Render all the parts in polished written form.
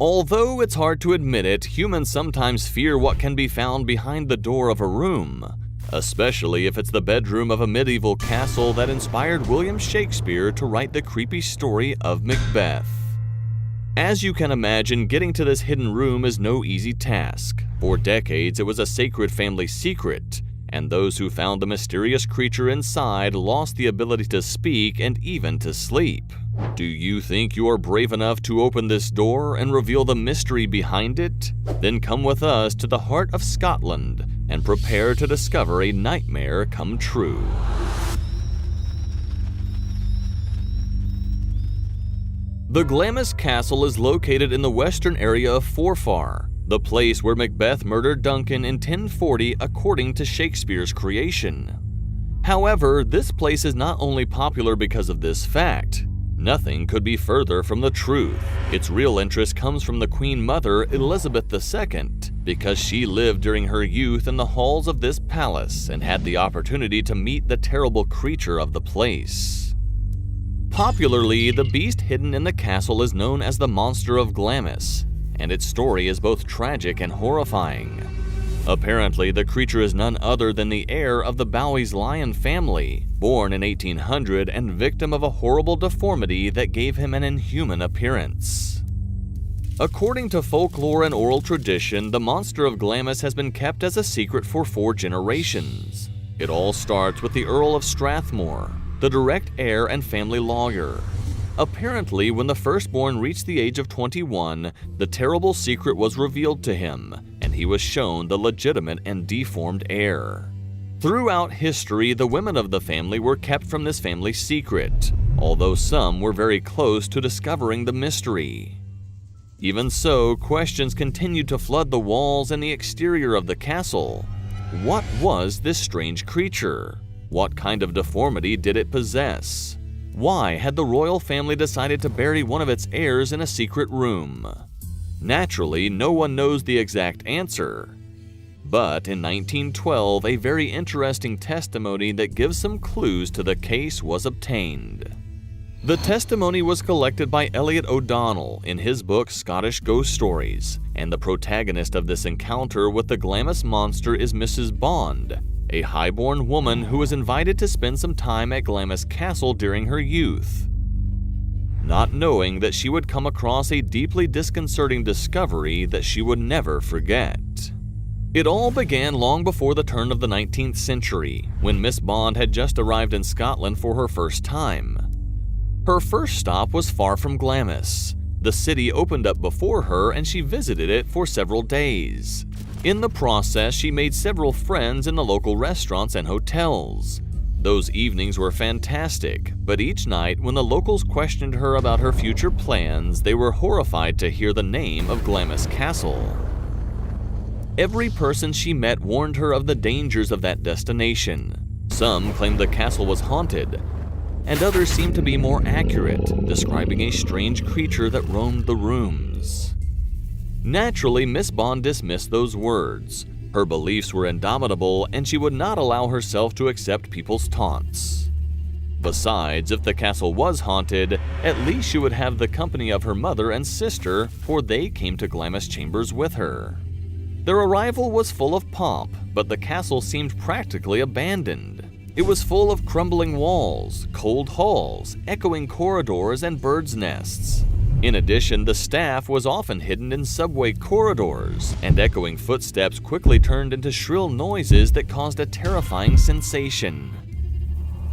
Although it's hard to admit it, humans sometimes fear what can be found behind the door of a room, especially if it's the bedroom of a medieval castle that inspired William Shakespeare to write the creepy story of Macbeth. As you can imagine, getting to this hidden room is no easy task. For decades, it was a sacred family secret, and those who found the mysterious creature inside lost the ability to speak and even to sleep. Do you think you are brave enough to open this door and reveal the mystery behind it? Then come with us to the heart of Scotland and prepare to discover a nightmare come true. The Glamis Castle is located in the western area of Forfar, the place where Macbeth murdered Duncan in 1040 according to Shakespeare's creation. However, this place is not only popular because of this fact. Nothing could be further from the truth. Its real interest comes from the Queen Mother, Elizabeth II, because she lived during her youth in the halls of this palace and had the opportunity to meet the terrible creature of the place. Popularly, the beast hidden in the castle is known as the Monster of Glamis, and its story is both tragic and horrifying. Apparently, the creature is none other than the heir of the Bowie's lion family, born in 1800 and victim of a horrible deformity that gave him an inhuman appearance. According to folklore and oral tradition, the Monster of Glamis has been kept as a secret for 4 generations. It all starts with the Earl of Strathmore, the direct heir and family lawyer. Apparently, when the firstborn reached the age of 21, the terrible secret was revealed to him, and he was shown the legitimate and deformed heir. Throughout history, the women of the family were kept from this family secret, although some were very close to discovering the mystery. Even so, questions continued to flood the walls and the exterior of the castle. What was this strange creature? What kind of deformity did it possess? Why had the royal family decided to bury one of its heirs in a secret room? Naturally, no one knows the exact answer. But in 1912, a very interesting testimony that gives some clues to the case was obtained. The testimony was collected by Elliot O'Donnell in his book Scottish Ghost Stories, and the protagonist of this encounter with the Glamis monster is Mrs. Bond, a highborn woman who was invited to spend some time at Glamis Castle during her youth, not knowing that she would come across a deeply disconcerting discovery that she would never forget. It all began long before the turn of the 19th century, when Miss Bond had just arrived in Scotland for her first time. Her first stop was far from Glamis. The city opened up before her and she visited it for several days. In the process, she made several friends in the local restaurants and hotels. Those evenings were fantastic, but each night when the locals questioned her about her future plans, they were horrified to hear the name of Glamis Castle. Every person she met warned her of the dangers of that destination. Some claimed the castle was haunted, and others seemed to be more accurate, describing a strange creature that roamed the rooms. Naturally, Miss Bond dismissed those words. Her beliefs were indomitable, and she would not allow herself to accept people's taunts. Besides, if the castle was haunted, at least she would have the company of her mother and sister, for they came to Glamis Chambers with her. Their arrival was full of pomp, but the castle seemed practically abandoned. It was full of crumbling walls, cold halls, echoing corridors, and birds' nests. In addition, the staff was often hidden in subway corridors, and echoing footsteps quickly turned into shrill noises that caused a terrifying sensation.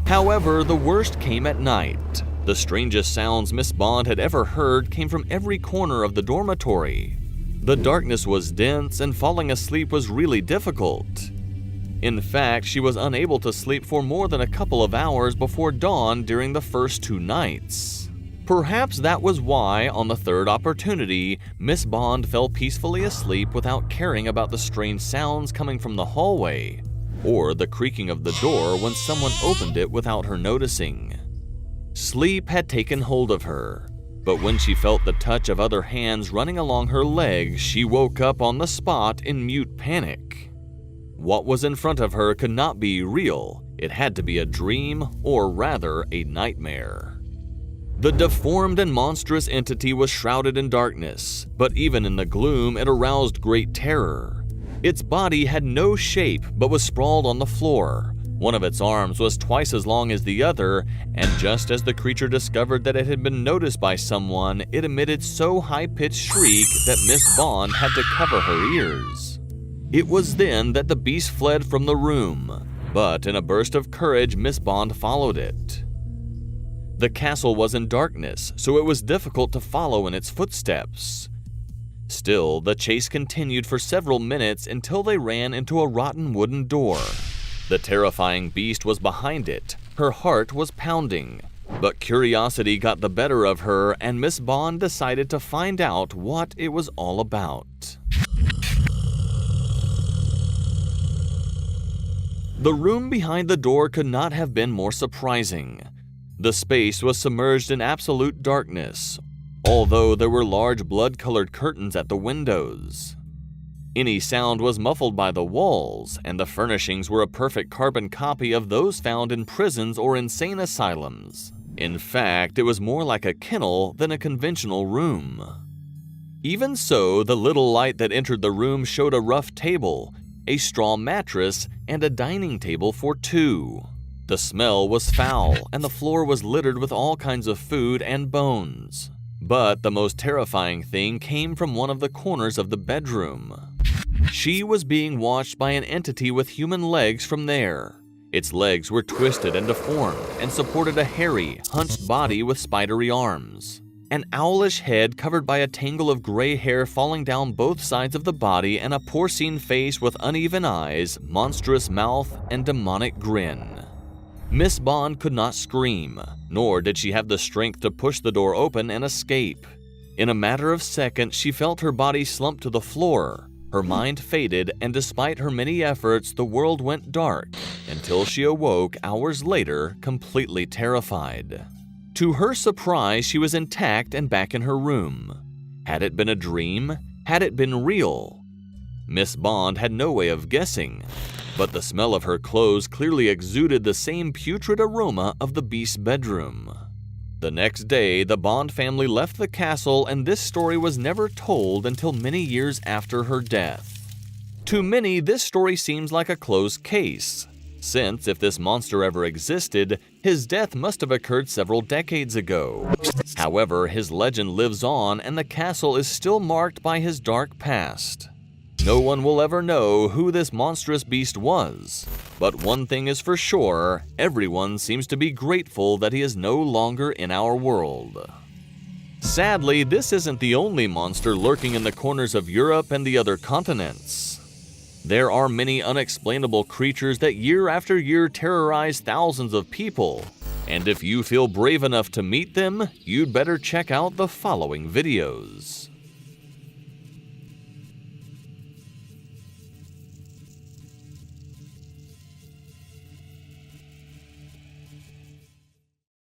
However, the worst came at night. The strangest sounds Miss Bond had ever heard came from every corner of the dormitory. The darkness was dense, and falling asleep was really difficult. In fact, she was unable to sleep for more than a couple of hours before dawn during the first 2 nights. Perhaps that was why, on the third opportunity, Miss Bond fell peacefully asleep without caring about the strange sounds coming from the hallway, or the creaking of the door when someone opened it without her noticing. Sleep had taken hold of her, but when she felt the touch of other hands running along her legs, she woke up on the spot in mute panic. What was in front of her could not be real. It had to be a dream, or rather, a nightmare. The deformed and monstrous entity was shrouded in darkness, but even in the gloom it aroused great terror. Its body had no shape but was sprawled on the floor. One of its arms was twice as long as the other, and just as the creature discovered that it had been noticed by someone, it emitted so high-pitched shriek that Miss Bond had to cover her ears. It was then that the beast fled from the room, but in a burst of courage, Miss Bond followed it. The castle was in darkness, so it was difficult to follow in its footsteps. Still, the chase continued for several minutes until they ran into a rotten wooden door. The terrifying beast was behind it. Her heart was pounding. But curiosity got the better of her, and Miss Bond decided to find out what it was all about. The room behind the door could not have been more surprising. The space was submerged in absolute darkness, although there were large blood-colored curtains at the windows. Any sound was muffled by the walls, and the furnishings were a perfect carbon copy of those found in prisons or insane asylums. In fact, it was more like a kennel than a conventional room. Even so, the little light that entered the room showed a rough table, a straw mattress, and a dining table for two. The smell was foul, and the floor was littered with all kinds of food and bones. But the most terrifying thing came from one of the corners of the bedroom. She was being watched by an entity with human legs from there. Its legs were twisted and deformed and supported a hairy, hunched body with spidery arms. An owlish head covered by a tangle of gray hair falling down both sides of the body, and a porcine face with uneven eyes, monstrous mouth, and demonic grin. Miss Bond could not scream, nor did she have the strength to push the door open and escape. In a matter of seconds, she felt her body slump to the floor. Her mind faded, and despite her many efforts, the world went dark until she awoke hours later, completely terrified. To her surprise, she was intact and back in her room. Had it been a dream? Had it been real? Miss Bond had no way of guessing, but the smell of her clothes clearly exuded the same putrid aroma of the beast's bedroom. The next day, the Bond family left the castle, and this story was never told until many years after her death. To many, this story seems like a closed case, since if this monster ever existed, his death must have occurred several decades ago. However, his legend lives on, and the castle is still marked by his dark past. No one will ever know who this monstrous beast was, but one thing is for sure, everyone seems to be grateful that he is no longer in our world. Sadly, this isn't the only monster lurking in the corners of Europe and the other continents. There are many unexplainable creatures that year after year terrorize thousands of people, and if you feel brave enough to meet them, you'd better check out the following videos.